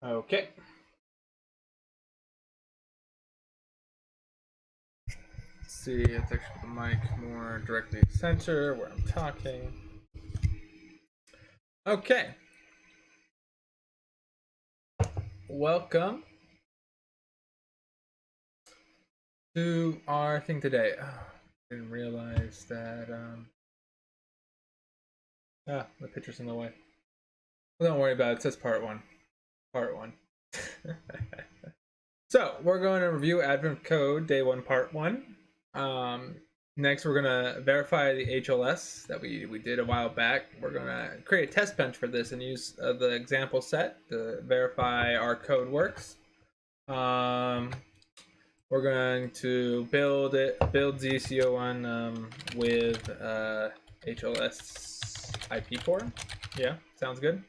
Okay. Let's see, let's actually put the mic more directly center where I'm talking. Okay. Welcome to our thing today. Oh, didn't realize that the picture's in the way. Well, don't worry about it. It says part one. Part one. So we're going to review Advent of Code Day 1, Part 1. Next, we're going to verify the HLS that we did a while back. We're going to create a test bench for this and use the example set to verify our code works. We're going to build ZCO1 with HLS IP core. Yeah, sounds good.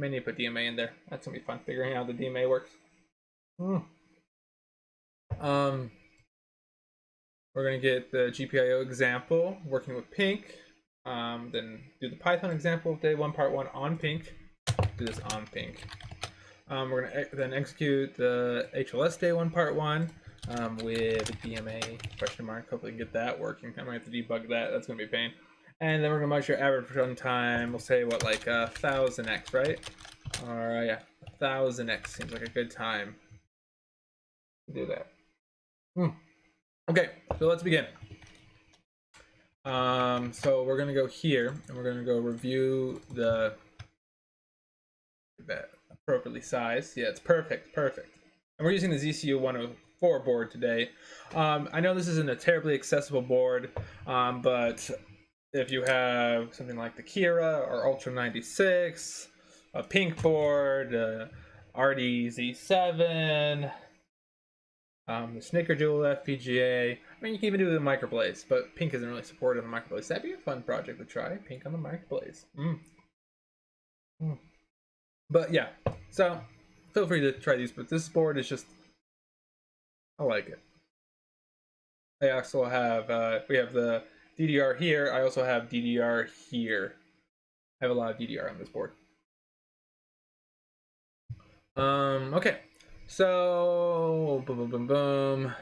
May need to put DMA in there. That's going to be fun, figuring out how the DMA works. We're going to get the GPIO example working with PYNQ. Then do the Python example of Day 1, Part 1 on PYNQ. Do this on PYNQ. We're going to then execute the HLS Day 1, Part 1 with DMA question mark. Hopefully get that working. I might have to debug that. That's going to be a pain. And then we're going to measure average runtime. We'll say, what, like 1000x, right? Or, yeah, 1000x seems like a good time to do that. Okay, so let's begin. So we're gonna go here and we're gonna go review that appropriately sized. Yeah, it's perfect. And we're using the ZCU 104 board today. I know this isn't a terribly accessible board, but if you have something like the Kira or Ultra 96, a PYNQ board, RDZ7, the Snickerdoodle FPGA. I mean, you can even do the Microblaze, but PYNQ isn't really supported on the Microblaze. That'd be a fun project to try. PYNQ on the Microblaze. But yeah, so feel free to try these. But this board is just, I like it. I also have, we have the DDR here. I also have DDR here. I have a lot of DDR on this board. Okay. So, boom.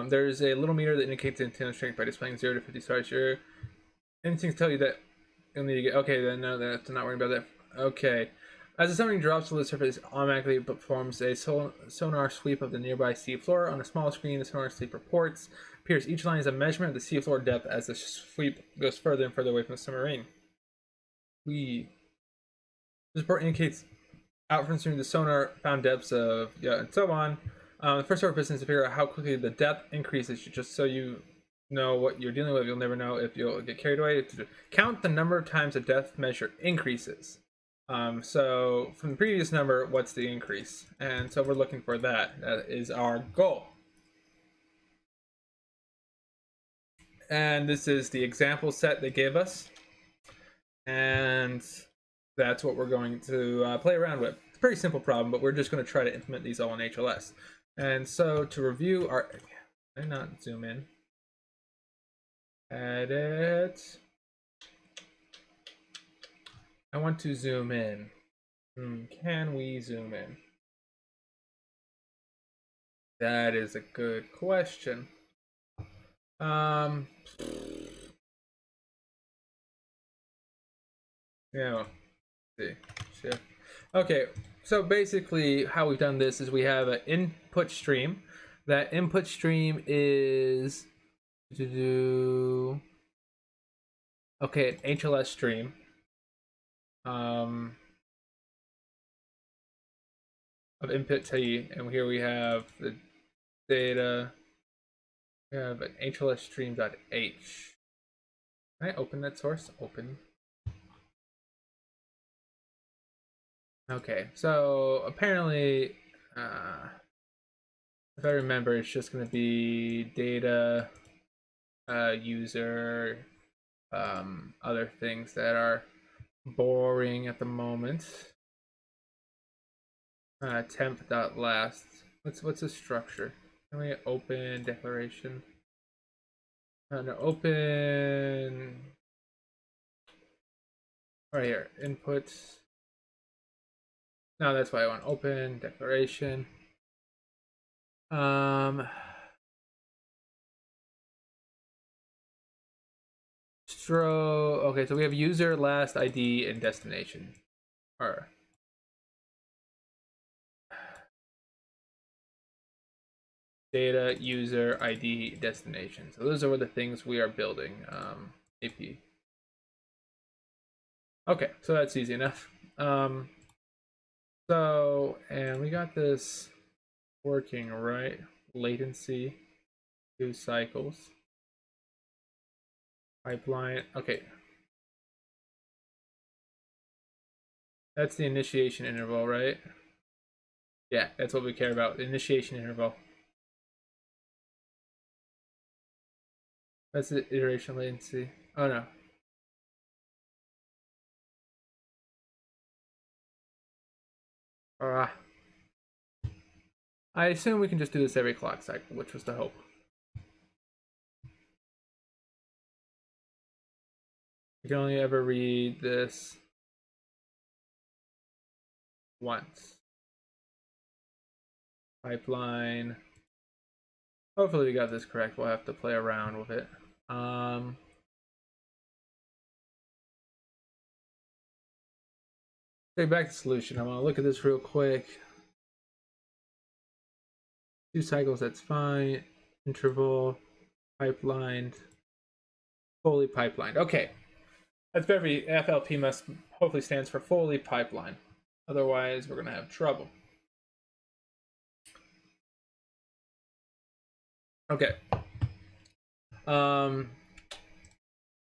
There's a little meter that indicates the antenna strength by displaying 0 to 50 stars. Your instincts tell you that you'll need to get. Okay, then no, that's not worrying about that. Okay. As the submarine drops to the surface, it automatically performs a sonar sweep of the nearby seafloor. On a small screen, the sonar sweep reports appears each line is a measurement of the seafloor depth as the sweep goes further and further away from the submarine. This report indicates outfront the sonar found depths of and so on. The first order of business is to figure out how quickly the depth increases, just so you know what you're dealing with. You'll never know if you'll get carried away. To count the number of times the depth measure increases. So from the previous number, what's the increase? And so we're looking for that. That is our goal. And this is the example set they gave us. And that's what we're going to play around with. It's a pretty simple problem, but we're just going to try to implement these all in HLS. And so to review our, can I not zoom in? Edit. I want to zoom in. Can we zoom in? That is a good question. Yeah. See. Shift. Okay. So basically, how we've done this is we have an input stream. That input stream is an HLS stream. Of input T, and here we have the data. We have an HLS stream.h. Can I open that source? Open. Okay, so apparently, if I remember, it's just going to be data, user, other things that are boring at the moment. Temp.last. What's the structure? Can we open declaration? No, open right here. Input. No, that's why I want open declaration. Okay, so we have user, last ID, and destination. Or data, user, ID, destination. So those are the things we are building. AP. Okay, so that's easy enough. And we got this working, right? Latency, 2 cycles. Pipeline, okay. That's the initiation interval, right? Yeah, that's what we care about, the initiation interval. That's the iteration latency. Oh no. I assume we can just do this every clock cycle, which was the hope. You can only ever read this once. Pipeline. Hopefully we got this correct. We'll have to play around with it. Okay, back to solution. I want to look at this real quick. 2 cycles, that's fine. Interval, pipelined, fully pipelined. Okay, that's very FLP must hopefully stands for fully pipeline. Otherwise, we're gonna have trouble. Okay.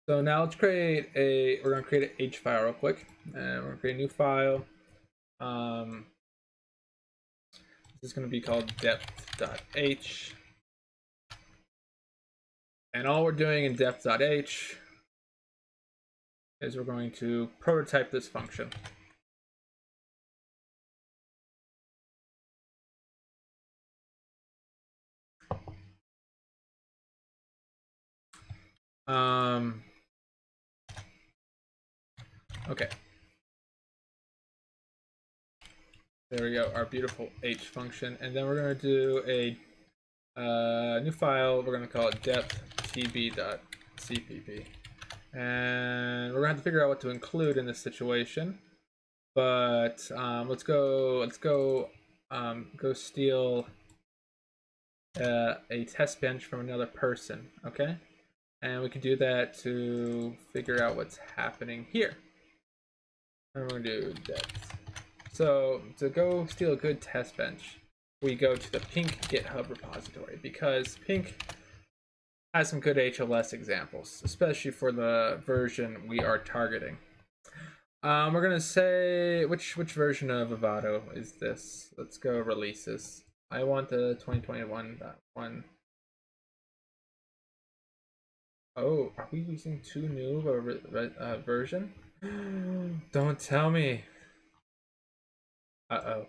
So now let's create we're gonna create an H file real quick, and we're gonna create a new file. This is gonna be called depth.h, and all we're doing in depth.h is we're going to prototype this function. Okay. There we go, our beautiful H function. And then we're going to do a new file. We're going to call it depth.tb.cpp. And we're going to have to figure out what to include in this situation. But let's go steal a test bench from another person, okay? And we can do that to figure out what's happening here. And we're going to do depth. So to go steal a good test bench, we go to the PYNQ GitHub repository, because PYNQ has some good HLS examples, especially for the version we are targeting. We're gonna say which version of Avado is this? Let's go releases. I want the 2021.1. Oh, are we using too new of a version? Don't tell me. Uh-oh.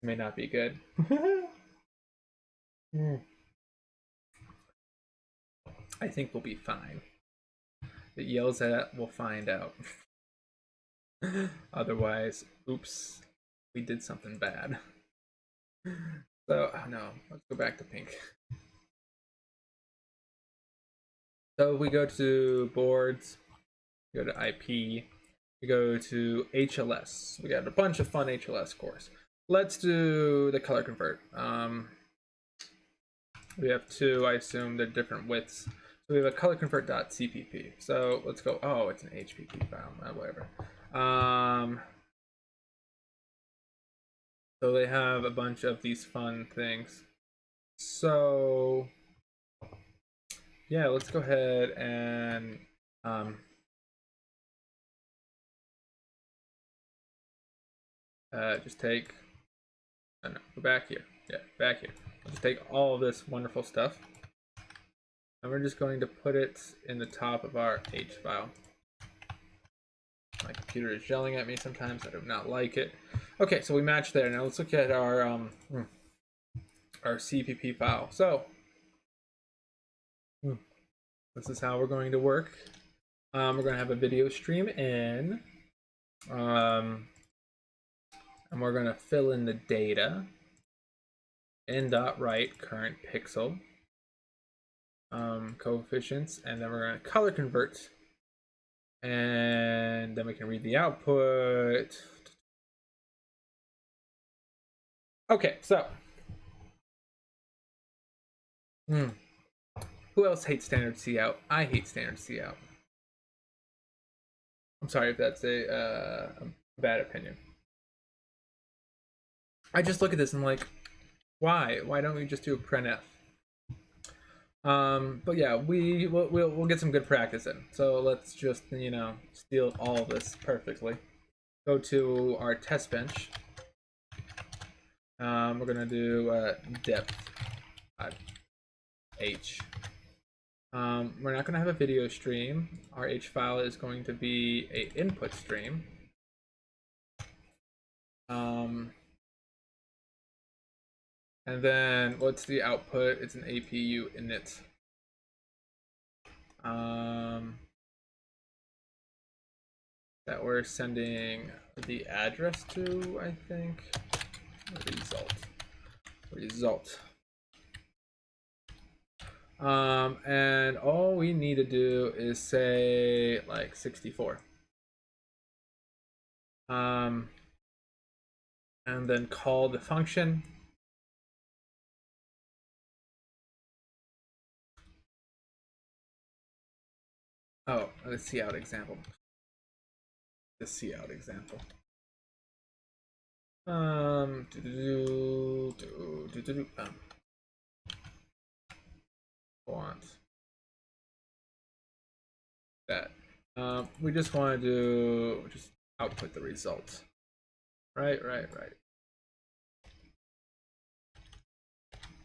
May not be good. I think we'll be fine. It yells at, we'll find out. Otherwise, oops, we did something bad. So, oh no, let's go back to PYNQ. So we go to boards, go to IP, we go to HLS. We got a bunch of fun HLS cores. Let's do the color convert. We have 2, I assume they're different widths. So we have a color convert.cpp. So let's go, oh, it's an HPP file, whatever. So they have a bunch of these fun things. So yeah, let's go ahead and just take, oh no, go back here. Yeah, back here. Let's take all of this wonderful stuff, and we're just going to put it in the top of our H file. My computer is yelling at me sometimes. I do not like it. Okay, so we match there. Now let's look at our CPP file. So this is how we're going to work. We're going to have a video stream in. and we're going to fill in the data. N.write current pixel coefficients, and then we're going to color convert, and then we can read the output. Okay, so who else hates standard cout? I hate standard cout. I'm sorry if that's a bad opinion. I just look at this and I'm like, why? Why don't we just do a printf? But yeah, we'll get some good practice in. So let's just, you know, steal all of this perfectly. Go to our test bench. We're gonna do depth h. We're not gonna have a video stream. Our h file is going to be a input stream. And then what's the output? It's an APU init. That we're sending the address to, I think. Result. And all we need to do is say like 64. And then call the function. Oh, the cout example. The cout example. Want that. We just want to do just output the result. Right.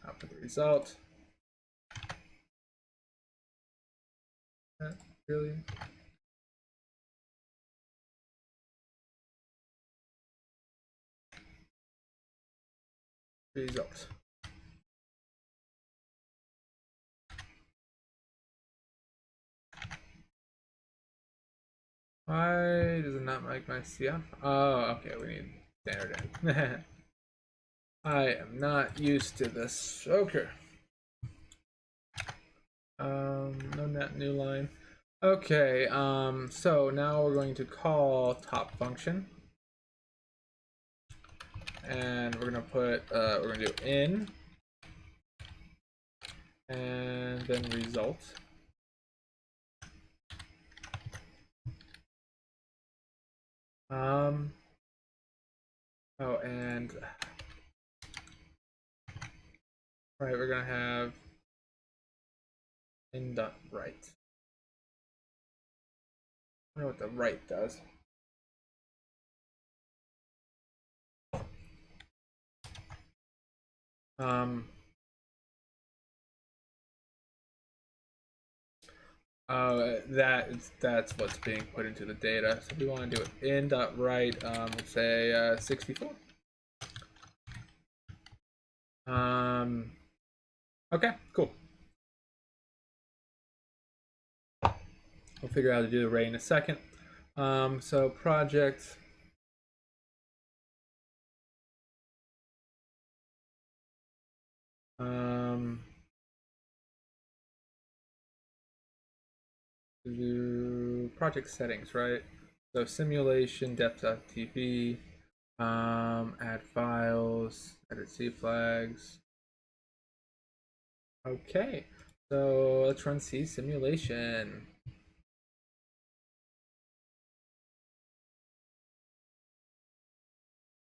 Output the result. Really? Result. Why does it not make my CF? Oh, okay, we need standard in. I am not used to this. Okay. No net new line. Okay, so now we're going to call top function. And we're gonna put we're gonna do in and then result. Oh, and right, we're gonna have in.write. I don't know what the write does. That's what's being put into the data. So we want to do it in.write, let's say 64. Okay, cool. We'll figure out how to do the array in a second. So project. Do project settings, right? So simulation depth.tv, add files, edit C flags. Okay, so let's run C simulation.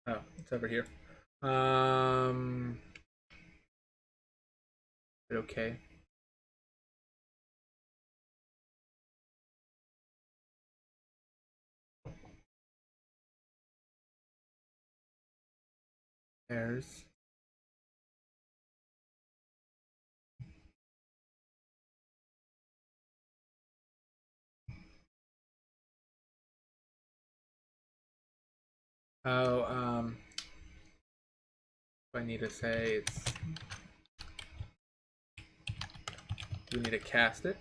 Oh, it's over here. Okay. Errors. Oh, I need to say it's. Do we need to cast it?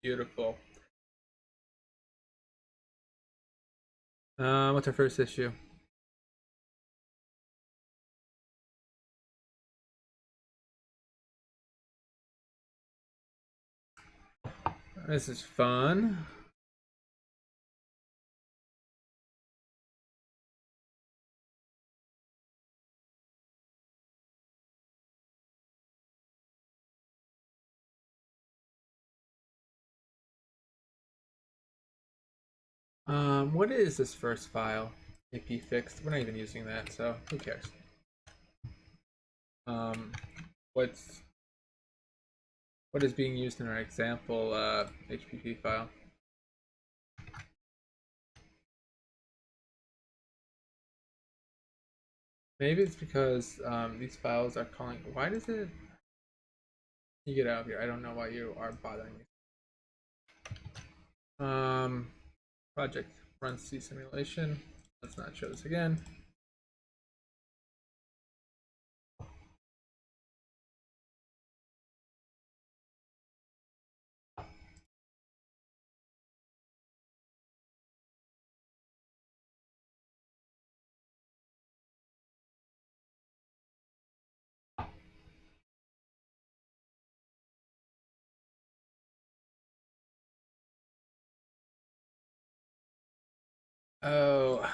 Beautiful. What's our first issue? This is fun. What is this first file? AP fixed. We're not even using that, so who cares? What is being used in our example HPP file? Maybe it's because these files are calling. Why does it? You get out of here. I don't know why you are bothering me. Project run C simulation. Let's not show this again. Oh,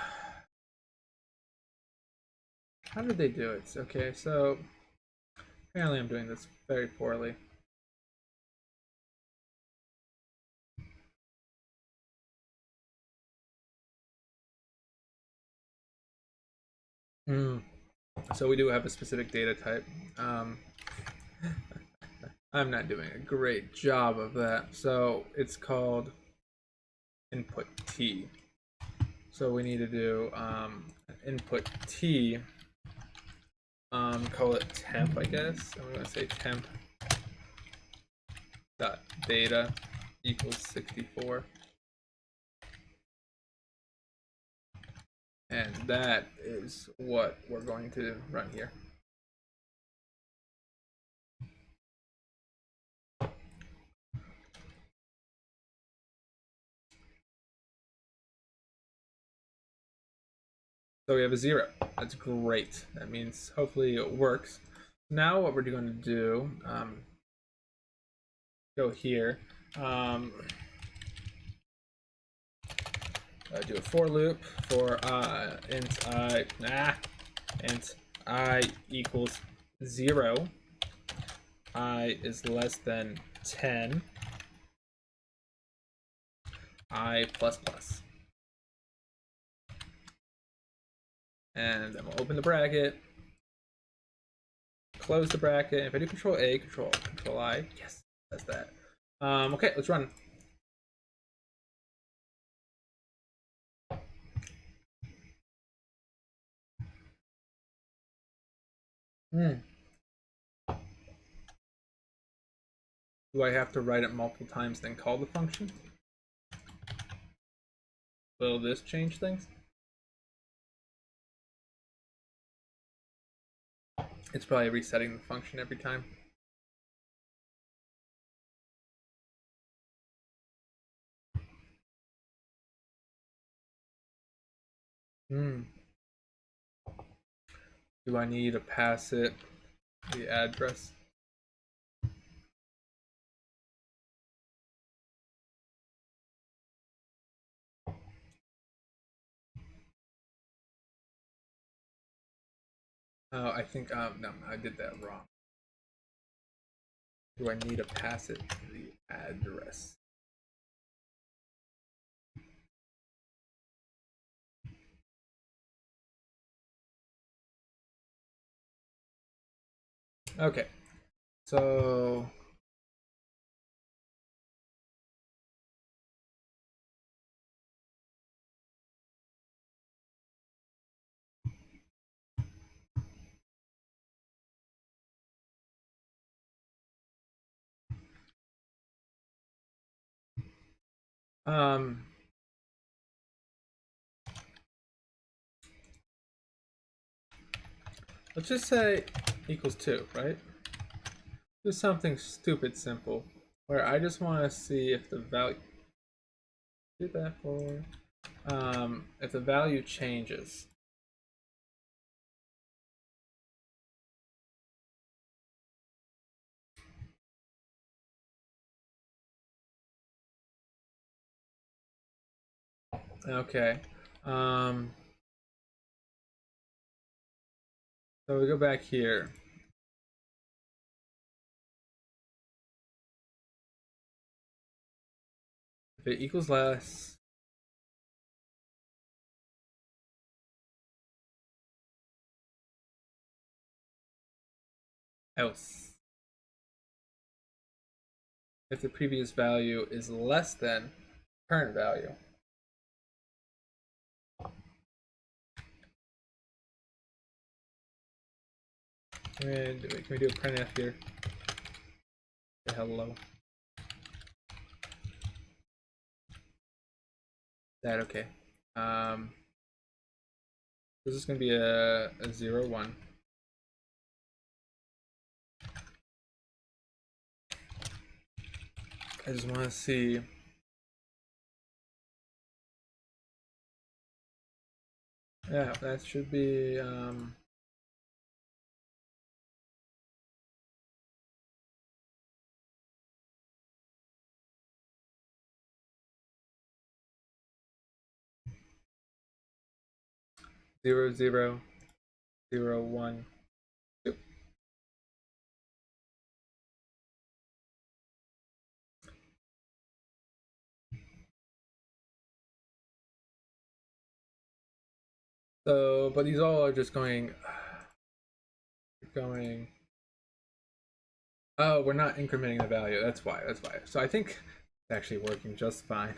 how did they do it? Okay, so apparently I'm doing this very poorly. So we do have a specific data type. I'm not doing a great job of that. So it's called input T. So we need to do input T. Call it temp, I guess. I'm going to say temp dot data equals 64. And that is what we're going to run here. So we have a 0. That's great. That means hopefully it works. Now what we're going to do, go here, do a for loop for int I equals 0. I is less than 10. I plus plus. And then we'll open the bracket, close the bracket. If I do control A, control I, yes, that's that. Okay, let's run. Do I have to write it multiple times then call the function? Will this change things? It's probably resetting the function every time. Do I need to pass it the address? Oh, I think no, I did that wrong. Do I need to pass it the address? Okay, so let's just say equals 2, right? Do something stupid simple. where I just want to see if the value do that for if the value changes. Okay. So we go back here. If it equals less, else. If the previous value is less than current value. Can we do a printf here? Say hello. That okay. This is going to be a 0, 1. I just want to see. Yeah, that should be 0, 0, 0, 1, 2. So, but these all are just going. Oh, we're not incrementing the value. That's why. That's why. So I think it's actually working just fine.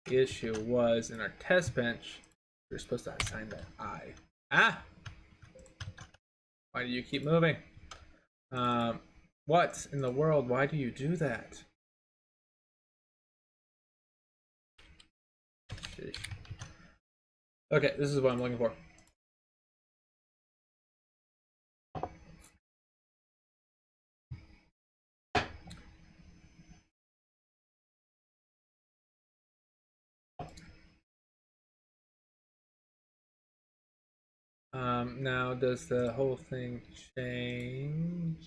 The issue was in our test bench, we were supposed to assign that I. Ah! Why do you keep moving? What in the world? Why do you do that? Sheesh. Okay, this is what I'm looking for. Now does the whole thing change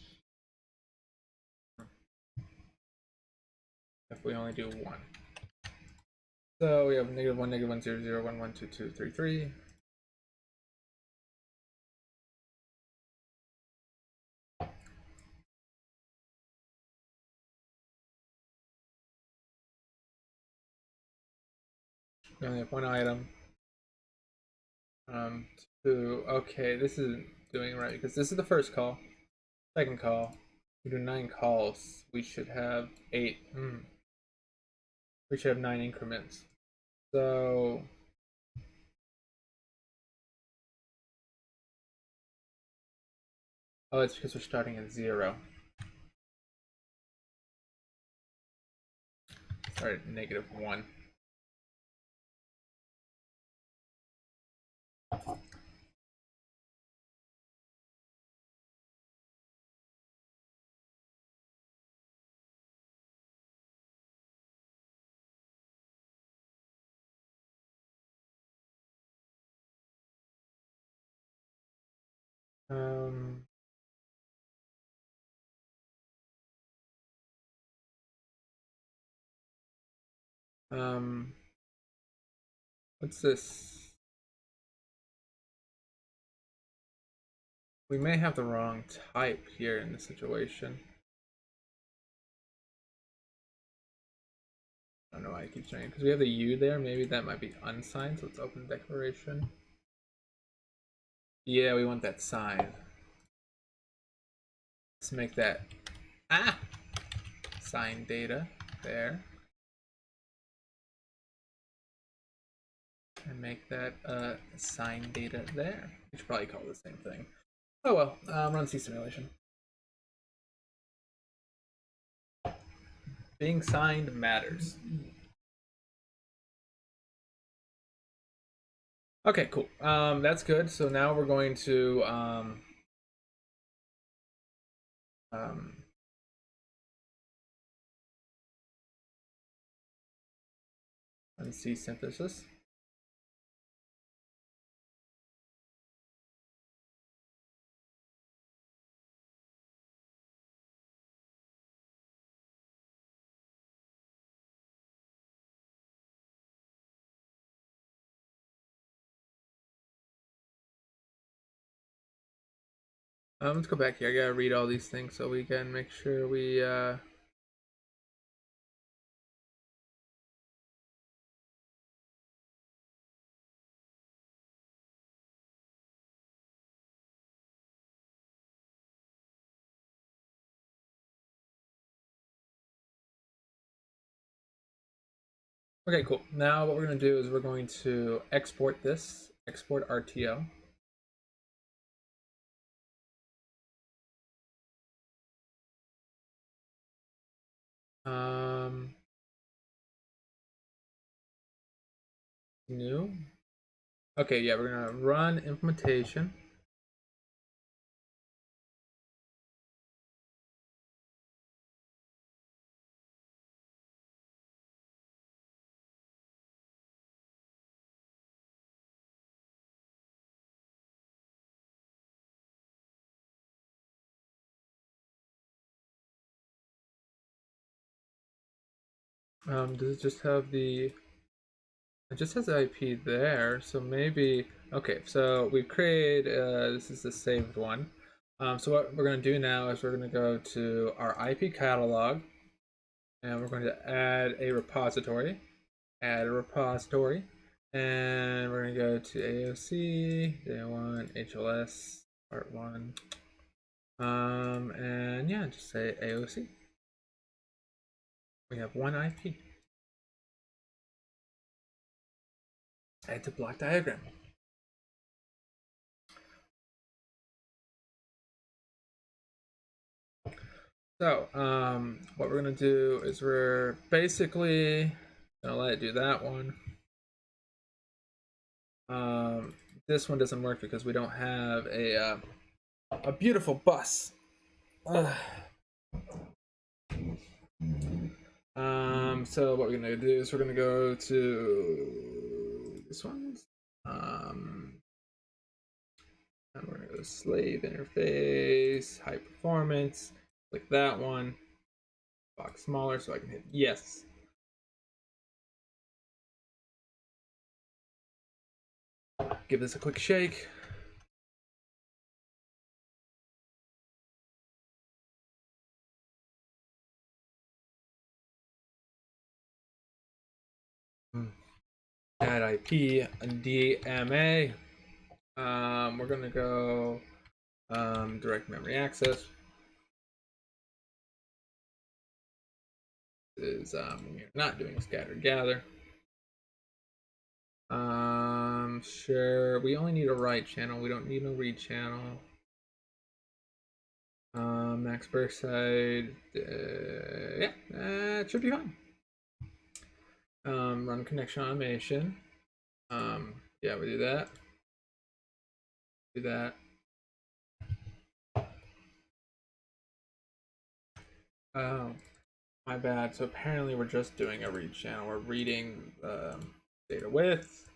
if we only do 1? So we have -1, -1, 0, 0, 1, 1, 2, 2, 3, 3. We only have 1 item. 2. Okay, this isn't doing right because this is the first call. Second call. We do 9 calls. We should have 8. We should have 9 increments. So oh, it's because we're starting at 0. Start at -1. Um, um, what's this? We may have the wrong type here in this situation. I don't know why I keep saying because we have the U there. Maybe that might be unsigned. So let's open the declaration. Yeah, we want that signed. Let's make that signed data there. And make that signed data there. We should probably call it the same thing. Oh well, run C simulation. Being signed matters. Okay, cool. That's good. So now we're going to um, let's see, synthesis. Let's go back here. I gotta read all these things so we can make sure we okay, cool. Now what we're gonna do is we're going to export this, export RTO. New. Okay, yeah, we're gonna run implementation. Does it just have the? It just has the IP there, so maybe. Okay, so we've created. This is the saved one. So what we're gonna do now is we're gonna go to our IP catalog, and we're going to add a repository. Add a repository, and we're gonna go to AOC, day one, HLS, part one. And yeah, just say AOC. We have one IP. Add to block diagram. So, what we're gonna do is we're basically gonna let it do that one. This one doesn't work because we don't have a beautiful bus. Ugh. So what we're gonna do is we're gonna go to this one. And we're gonna go to slave interface, high performance, click that one, box smaller so I can hit yes. Give this a quick shake. Add IP DMA. We're gonna go direct memory access. This is when you're not doing a scatter gather. Sure. We only need a write channel. We don't need no read channel. Max burst side. Yeah, it should be fine. Run connection automation. Yeah, we do that. Do that. Oh, my bad. So apparently we're just doing a read channel. We're reading data width.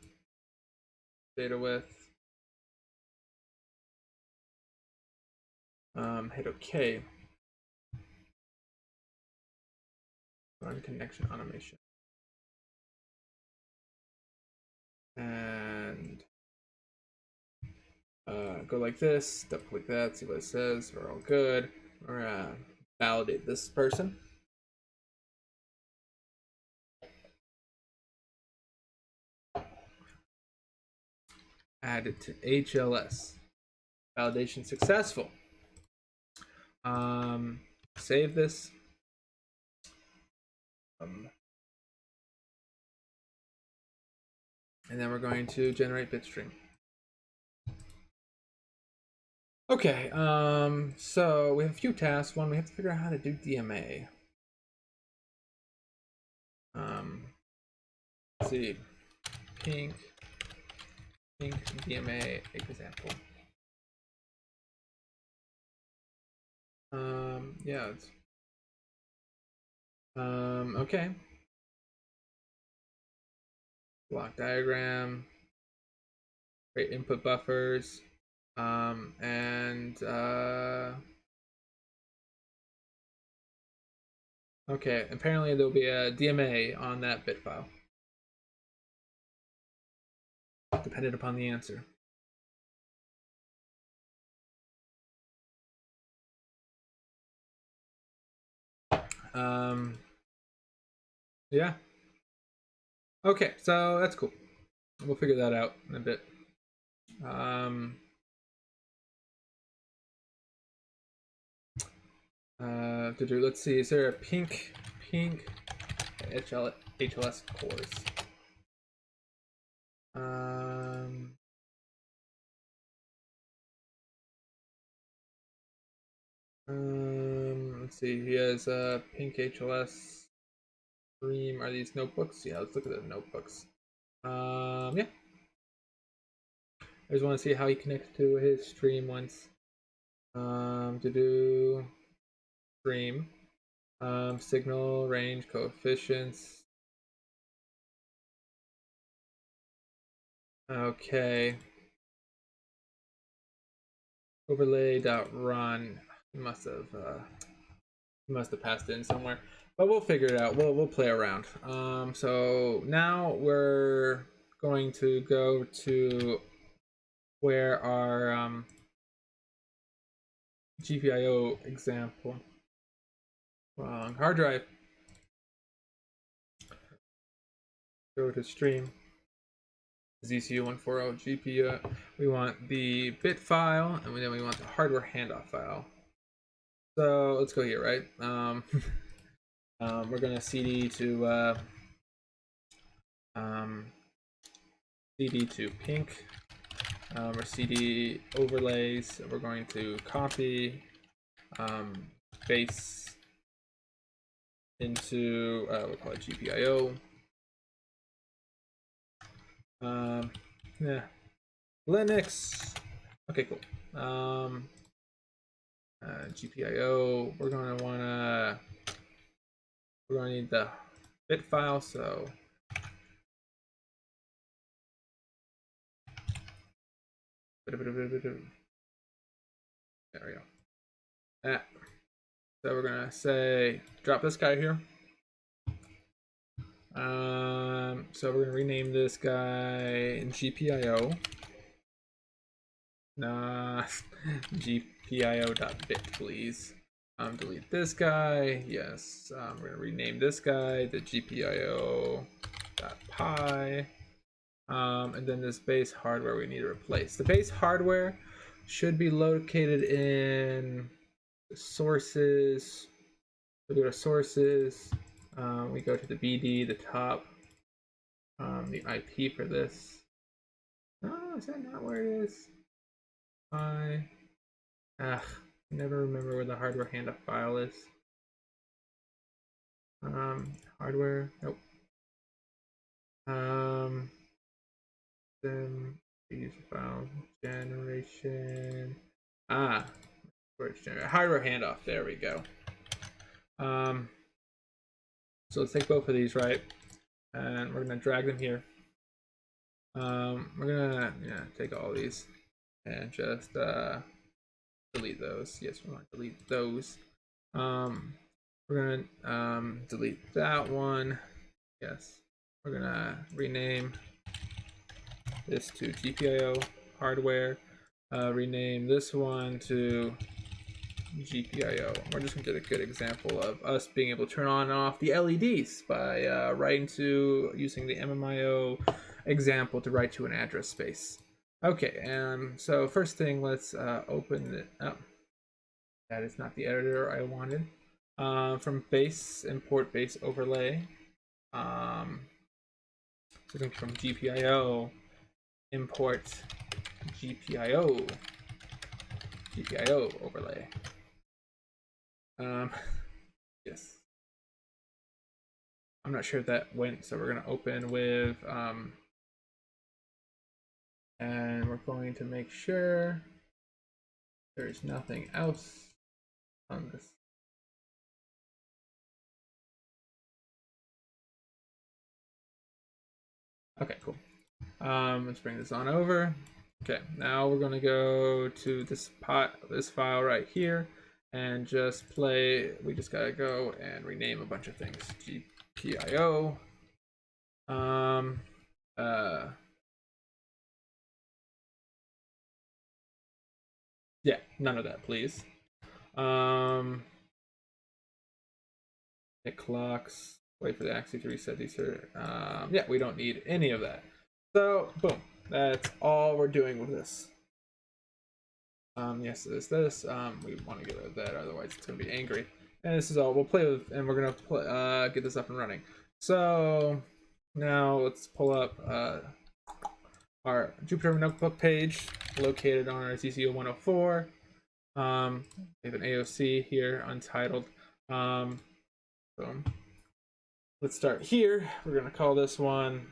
Data width. Hit OK. Run connection automation. And go like this, double click that, see what it says. We're all good. We're gonna validate this person. Add it to HLS. Validation successful. Save this. And then we're going to generate bitstream. Okay, so we have a few tasks. One, we have to figure out how to do DMA. Let's see, PYNQ PYNQ DMA example. Yeah, it's okay. Block diagram, create input buffers, and okay, apparently there'll be a DMA on that bit file, dependent upon the answer. Yeah. Okay, so that's cool. We'll figure that out in a bit. Let's see, is there a PYNQ HLS course? Let's see, he has a PYNQ HLS stream. Are these notebooks? Yeah, let's look at the notebooks. Yeah. I just want to see how he connects to his stream once. To do stream. Signal, range, coefficients. Okay. Overlay.run. He must have passed in somewhere, but we'll figure it out. We'll play around. So now we're going to go to where our GPIO example. Hard drive. Go to stream. ZCU140 GPU. We want the bit file, and then we want the hardware handoff file. So let's go here, right? We're gonna CD to PYNQ, or CD overlays. We're going to copy base into we'll call it GPIO. Yeah, Linux. Okay, cool. GPIO. We're gonna need the bit file, so there we go. So we're gonna say drop this guy here. So we're gonna rename this guy GPIO. Nah, GPIO.bit, please. Delete this guy. Yes. We're gonna rename this guy the GPIO.py. And then this base hardware we need to replace. The base hardware should be located in sources. We go to sources. We go to the BD, the top, the IP for this. Oh, is that not where it is? Never remember where the hardware handoff file is. Hardware, nope. Then user file generation. Storage generator. Hardware handoff. There we go. So let's take both of these, right? And we're gonna drag them here. We're gonna take all these and just delete those. Yes, we want to delete those. We're gonna delete that one. Yes, we're gonna rename this to GPIO hardware. Rename this one to GPIO. We're just gonna get a good example of us being able to turn on and off the LEDs by writing to using the MMIO example to write to an address space. Okay, so first thing, let's open it up. That is not the editor I wanted. From base, import base overlay. So from GPIO, import GPIO overlay. Yes. I'm not sure if that went, so we're gonna open with And we're going to make sure there's nothing else on this. Okay, cool. Let's bring this on over. Okay, now we're gonna go to this file right here and just play. We just gotta go and rename a bunch of things. GPIO. Yeah, none of that, please. It clocks. Wait for the axis to reset these. Yeah, we don't need any of that. So, boom. That's all we're doing with this. Yes, it is this. We want to get rid of that, otherwise it's going to be angry. And this is all we'll play with, and we're going to get this up and running. So, now let's pull up our Jupyter Notebook page located on our ZCO 104. We have an AOC here, untitled. Boom. Let's start here. We're going to call this one.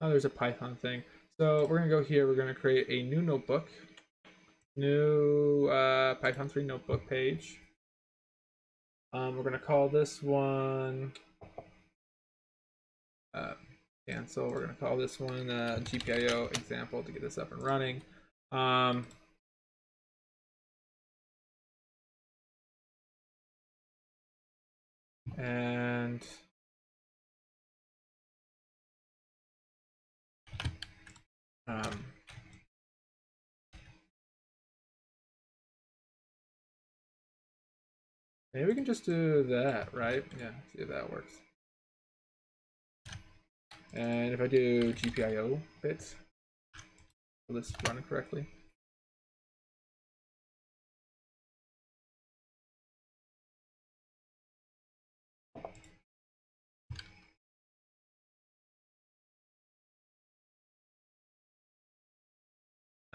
Oh, there's a Python thing. So we're going to go here. We're going to create a new notebook. New Python 3 notebook page. We're going to call this one cancel. We're going to call this one GPIO example to get this up and running. And maybe we can just do that, right? Yeah, see if that works. And if I do GPIO bits, will this run correctly?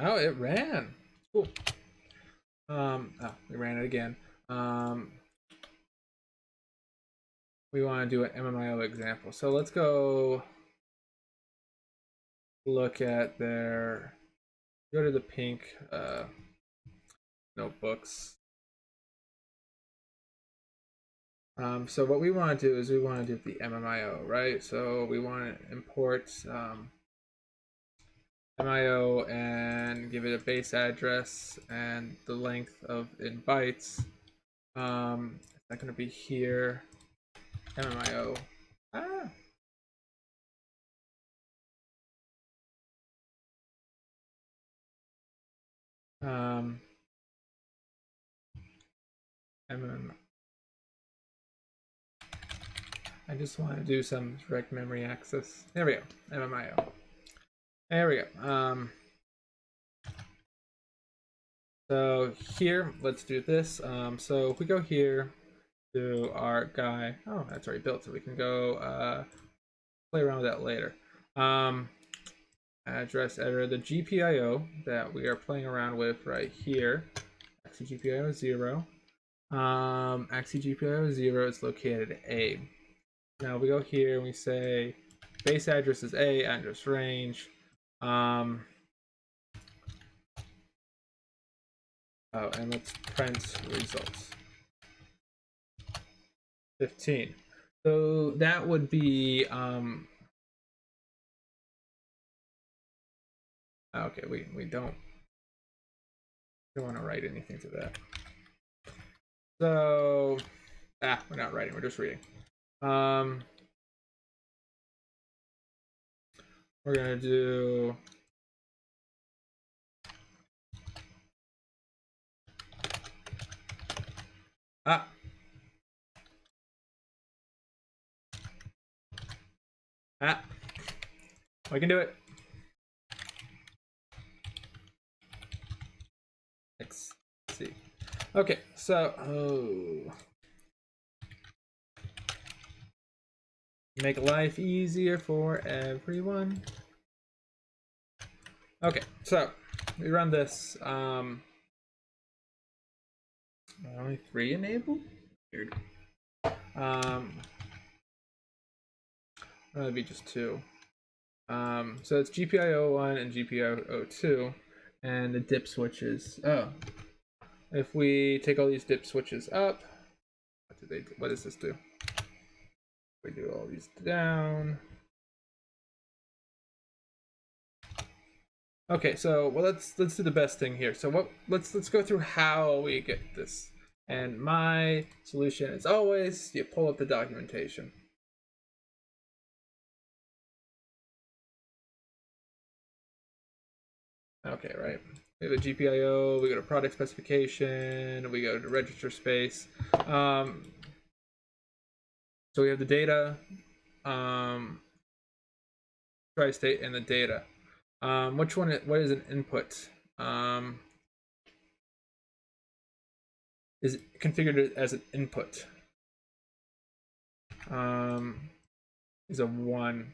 Oh, it ran. Cool. Oh, we ran it again. We want to do an MMIO example. So let's go look at their, go to the PYNQ notebooks. So what we want to do is we want to do the MMIO, right? So we want to import MIO and give it a base address and the length of in bytes. It's not going to be here. MMIO. I just want to do some direct memory access. There we go. MMIO. There we go. So here, let's do this. So if we go here to our guy, oh, that's already built, so we can go play around with that later. Address editor, the GPIO that we are playing around with right here, axis GPIO 0. Axis GPIO 0 is located at A. Now we go here and we say base address is A, address range. Oh, and let's print results. 15. So that would be okay, we don't want to write anything to that. So we're not writing, we're just reading. We're gonna do we can do it. Let's see. Okay, so make life easier for everyone. Okay, so we run this. Only 3 enabled? Weird. That'd be just 2. So it's GPIO1 and GPIO2, and the dip switches. Oh, if we take all these dip switches up, what does this do? We do all these down. Okay, so well, let's do the best thing here. So let's go through how we get this. And my solution is always you pull up the documentation. Okay, right. We have a GPIO, we go to product specification, we go to register space. So we have the data, tri-state, and the data. What is an input? Is configured as an input. Is a 1.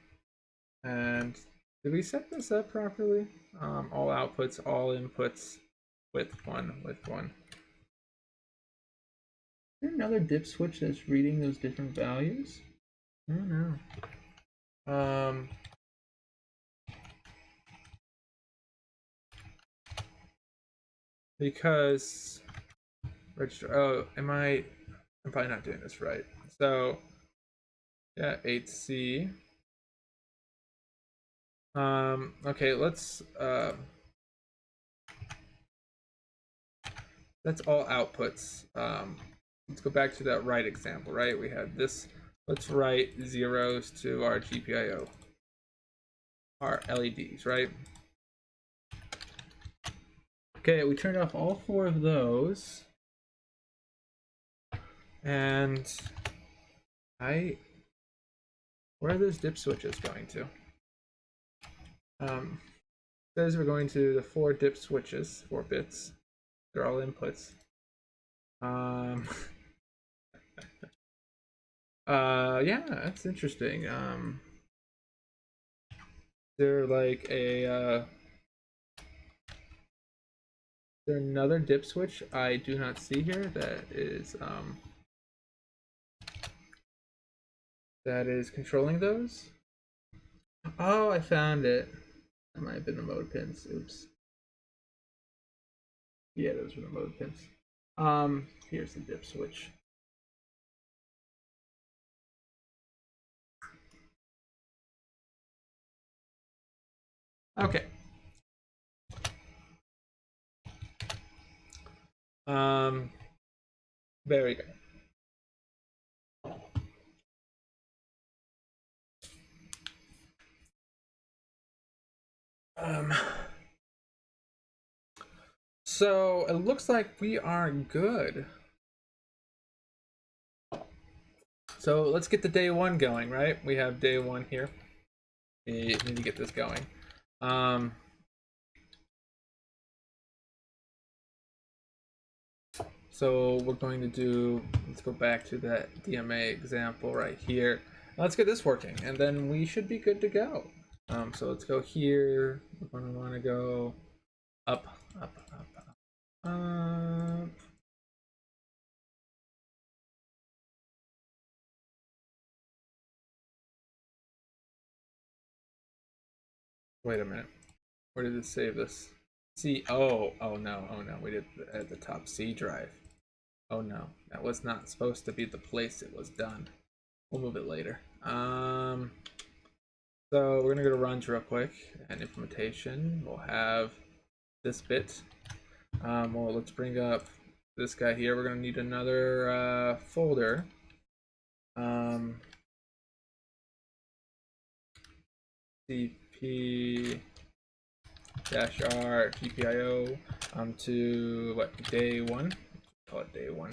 And did we set this up properly? All outputs, all inputs with 1. Is there another dip switch that's reading those different values? I don't know. Because register. Oh, I'm probably not doing this right. So yeah, 8C. Okay, that's all outputs. Let's go back to that right example, right? We had this. Let's write zeros to our GPIO, our LEDs, right? Okay, we turned off all 4 of those. And where are those dip switches going to? Says we're going to the 4 dip switches, 4 bits. They're all inputs. Yeah, that's interesting. They're like a there another dip switch I do not see here that is controlling those. Oh, I found it. That might have been the mode pins. Oops. Yeah, those were the mode pins. Here's the dip switch. Okay. Very good. So it looks like we are good. So let's get the day 1 going, right? We have day 1 here. We need to get this going. So we're going to do, let's go back to that DMA example right here. Let's get this working, and then we should be good to go. So let's go here. We want to go up, up, up, up, up. Wait a minute. Where did it save this? C. Oh no. We did at the top C drive. Oh no, that was not supposed to be the place it was done. We'll move it later. So we're gonna go to runs real quick and implementation. We'll have this bit. Well, let's bring up this guy here. We're gonna need another folder. CP -r GPIO to what, day 1? Call it day 1.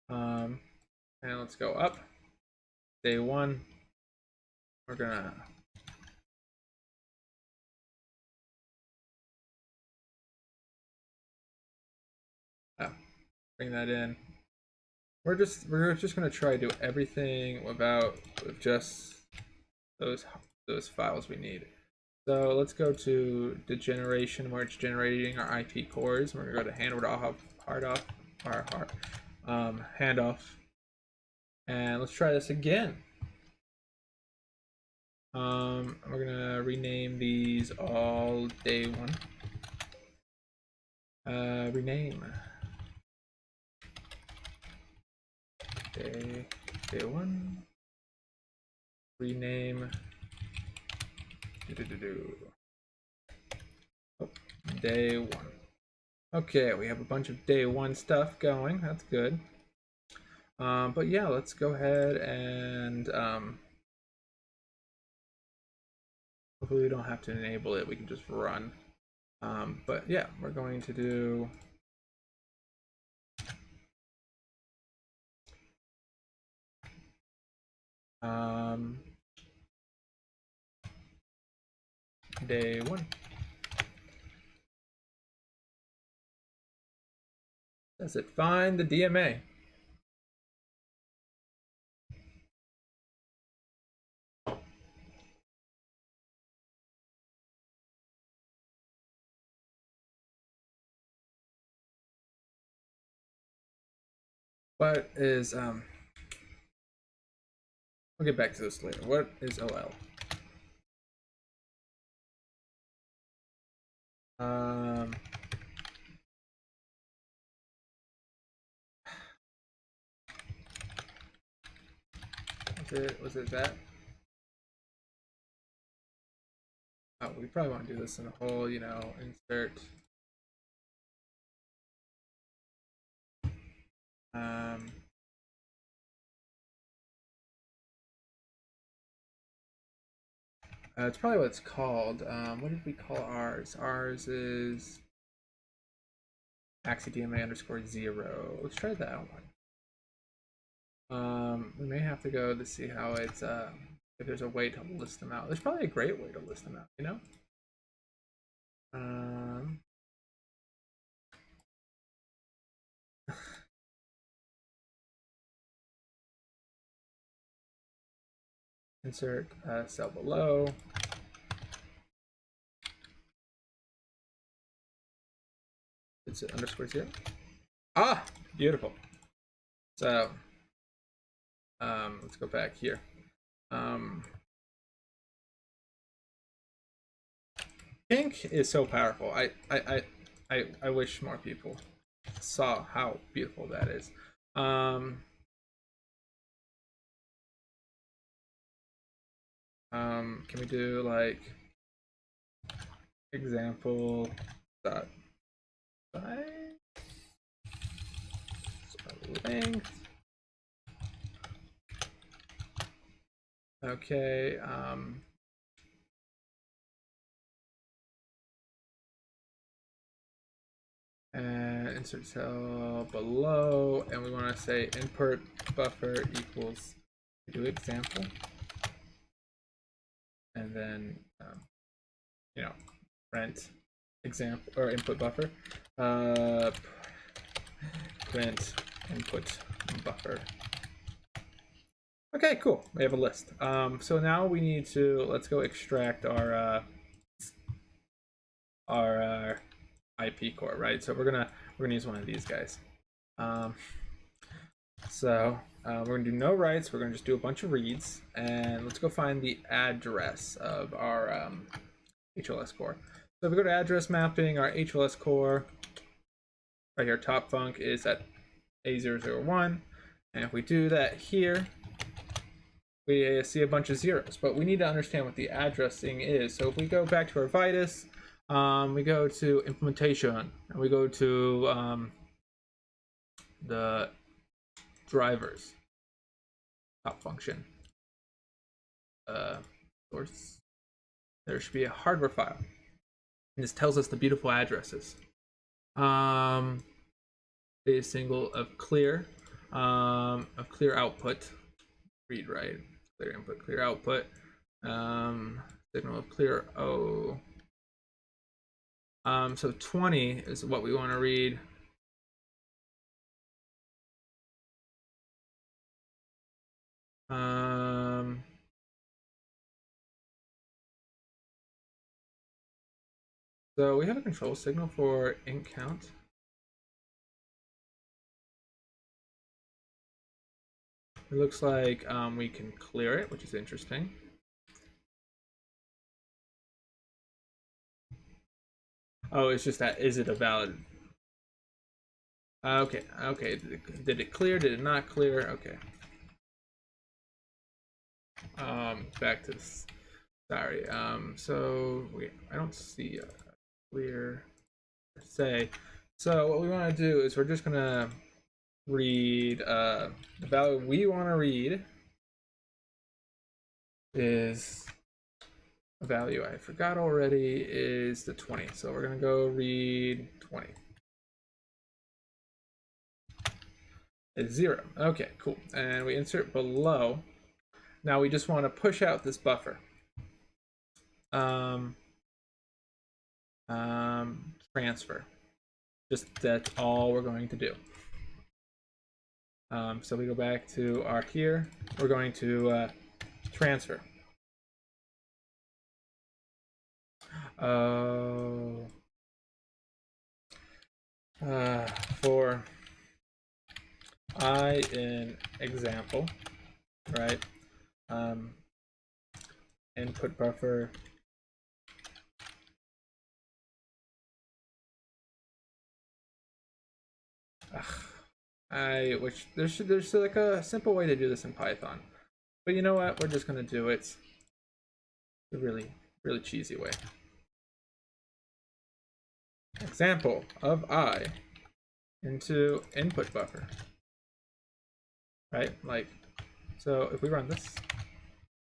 And let's go up. Day 1. We're gonna bring that in. We're just gonna try to do everything with just those files we need. So let's go to the generation where it's generating our IP cores. We're gonna go to handoff, and let's try this again. We're gonna rename these all day one. Rename day one. Rename day one. Okay, we have a bunch of day one stuff going. That's good. But yeah, let's go ahead and hopefully we don't have to enable it. We can just run. But yeah, we're going to do day one. Does it find the DMA? What is We'll get back to this later. What is OL? Was it that? Oh, we probably want to do this in a whole, insert. It's probably what it's called. What did we call ours? Ours is axidma underscore 0. Let's try that one. We may have to go to see how it's if there's a way to list them out. There's probably a great way to list them out, you know? Insert cell below. It's underscore 0. Ah, beautiful. So let's go back here. PYNQ is so powerful. I wish more people saw how beautiful that is. Can we do like example dot size length? Okay. And insert cell below, and we want to say input buffer equals do example, and then print example or input buffer, print input buffer. Okay, cool. We have a list. So now we need to let's go extract our IP core, right? So we're gonna use one of these guys. We're gonna do no writes. We're gonna just do a bunch of reads, and let's go find the address of our HLS core. So if we go to address mapping, our HLS core right here, top func is at A001, and if we do that here, we see a bunch of zeros. But we need to understand what the addressing is. So if we go back to our Vitus, we go to implementation, and we go to the drivers top function source. There should be a hardware file, and this tells us the beautiful addresses. A single of clear output, read write, clear input, clear output, signal of clear O. So 20 is what we want to read. So we have a control signal for int count. It looks like we can clear it, which is interesting. Oh, it's just that, is it a valid? Okay, okay. Did it clear? Did it not clear? Okay. Back to this. Sorry. So I don't see a clear per se. So what we want to do is we're just gonna read the value we want to read is a value I forgot already is the 20. So we're gonna go read 20. It's 0. Okay, cool. And we insert below. Now we just want to push out this buffer. Transfer. Just that's all we're going to do. So we go back to our here. We're going to transfer. For I in example, right? Input buffer which there's like a simple way to do this in Python, but you know what? We're just gonna do it the really cheesy way. Example of I into input buffer, right? Like, so if we run this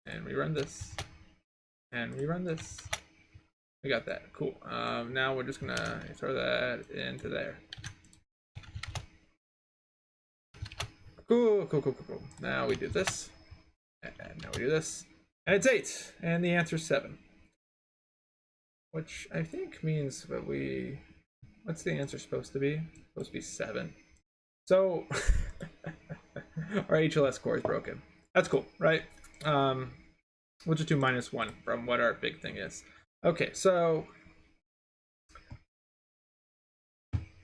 and we run this and we run this, we got that. Cool. Now we're just gonna throw that into there. Cool. Now we do this, and now we do this, and it's 8, and the answer's 7, which I think means that what's the answer supposed to be? It's supposed to be 7. So our HLS core is broken. That's cool, right? We'll just do -1 from what our big thing is. Okay, so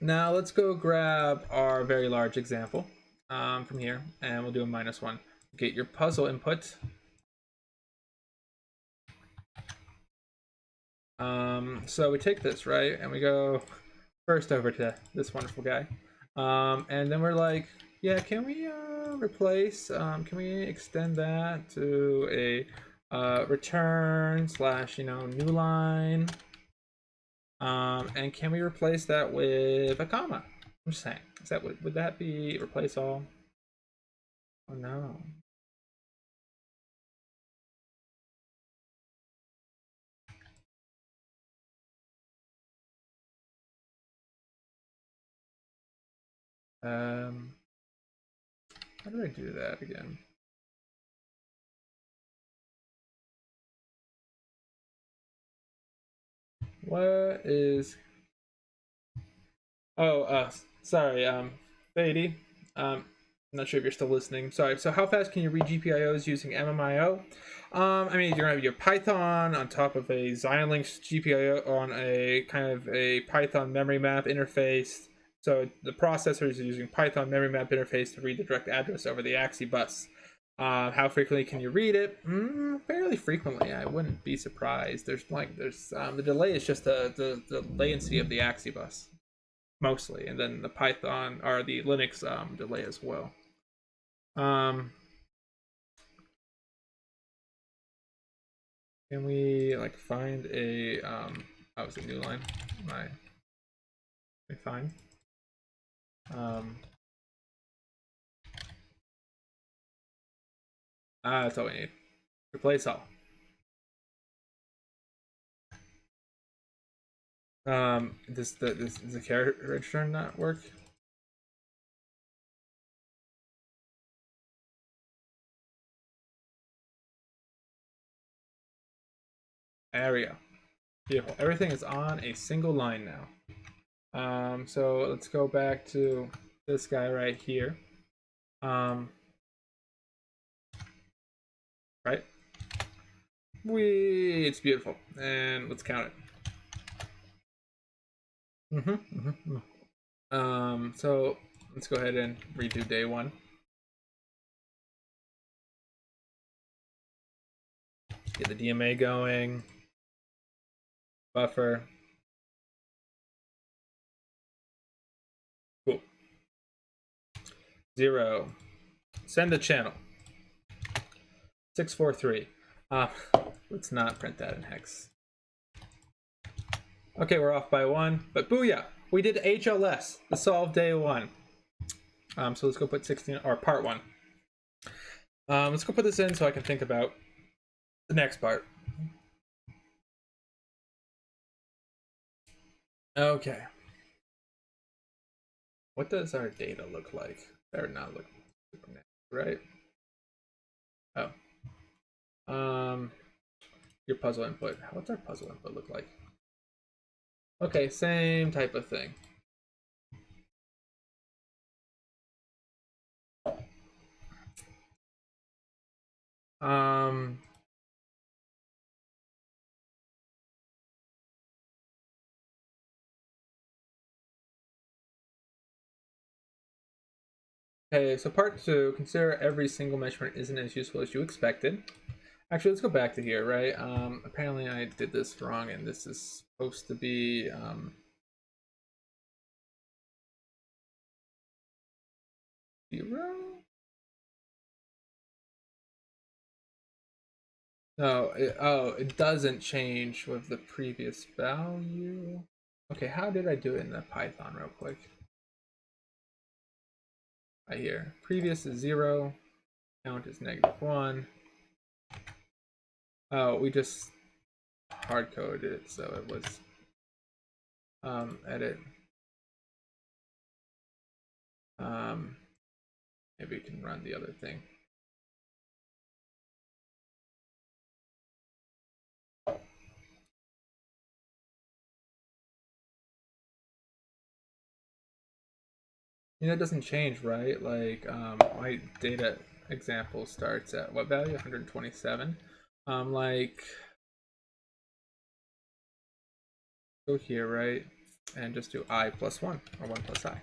now let's go grab our very large example from here, and we'll do a -1. Get your puzzle input. So we take this, right, and we go first over to this wonderful guy, and then we're like, yeah, can we replace? Can we extend that to a return / new line? And can we replace that with a comma? I'm just saying, is that would that be replace all? Oh no. How do I do that again? What is? Oh, sorry, Beatty. I'm not sure if you're still listening. Sorry. So how fast can you read GPIOs using MMIO? I mean, you're gonna have your Python on top of a Xilinx GPIO on a kind of a Python memory map interface. So the processor is using Python memory map interface to read the direct address over the AXI bus. How frequently can you read it? Fairly frequently. I wouldn't be surprised. There's the delay is just the latency of the AXI bus mostly, and then the Python or the Linux delay as well. Can we like find a oh, it's a new line? Fine. That's all we need. Replace all. Does the character register not work? There we go. Beautiful. Everything is on a single line now. So let's go back to this guy right here. Right? It's beautiful. And let's count it. So let's go ahead and redo day 1. Get the DMA going. Buffer. 0. Send the channel. 643. Let's not print that in hex. Okay, we're off by 1, but booyah! We did HLS, the solve day 1. So let's go put 16, or part 1. Let's go put this in so I can think about the next part. Okay. What does our data look like? Better not look right. Oh. Your puzzle input. What's our puzzle input look like? Okay, same type of thing. Okay, so part 2, consider every single measurement isn't as useful as you expected. Actually, let's go back to here, right? Apparently I did this wrong, and this is supposed to be, 0? No, it doesn't change with the previous value. Okay, how did I do it in the Python real quick? Right here. Previous is 0, count is -1. Oh, we just hard coded it, so it was edit. Maybe we can run the other thing. You know, it doesn't change, right? Like, my data example starts at what value? 127. Like, go here, right? And just do I plus 1, or 1 plus I.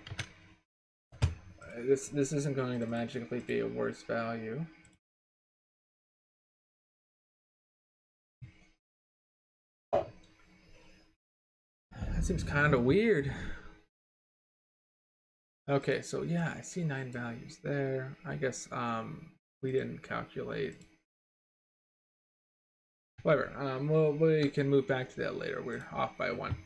This isn't going to magically be a worse value. That seems kind of weird. Okay, so yeah, I see 9 values there. I guess we didn't calculate. Whatever. We can move back to that later. We're off by 1.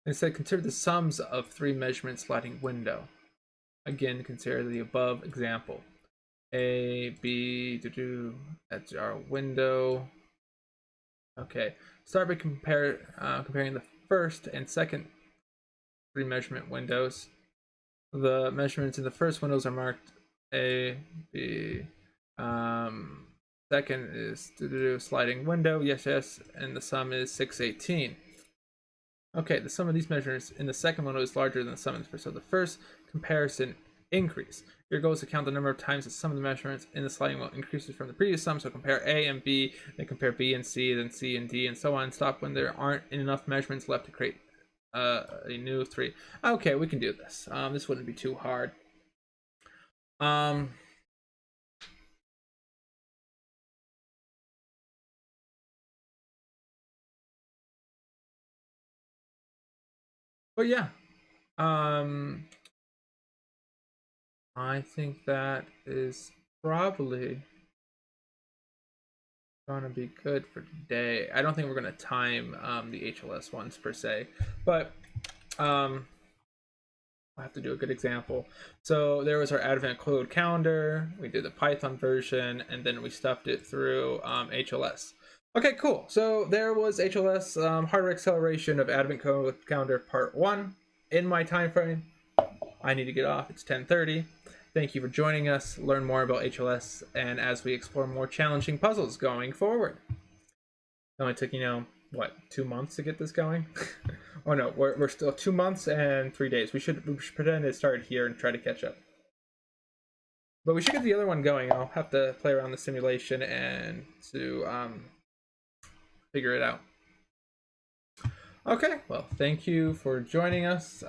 Instead, consider the sums of 3 measurement sliding window. Again, consider the above example. A, B, that's our window. Okay, start by comparing the first and second 3 measurement windows. The measurements in the first windows are marked A, B. Second is sliding window, yes, and the sum is 618. Okay, the sum of these measurements in the second window is larger than the sum in the first. So the first comparison increase. Your goal is to count the number of times the sum of the measurements in the sliding window increases from the previous sum. So compare A and B, then compare B and C, then C and D, and so on. Stop when there aren't enough measurements left to create a new 3. Okay, we can do this. This wouldn't be too hard. But yeah, I think that is probably gonna be good for today. I don't think we're gonna time the HLS ones per se, but I'll have to do a good example. So there was our Advent Code calendar. We did the Python version, and then we stuffed it through HLS. Okay, cool. So there was HLS hardware acceleration of Advent Code calendar part 1 in my time frame. I need to get off. It's 10:30. Thank you for joining us. Learn more about HLS and as we explore more challenging puzzles going forward. It only took, what, 2 months to get this going? Oh no, we're still 2 months and 3 days. We should pretend it started here and try to catch up. But we should get the other one going. I'll have to play around the simulation and to figure it out. Okay, well, thank you for joining us.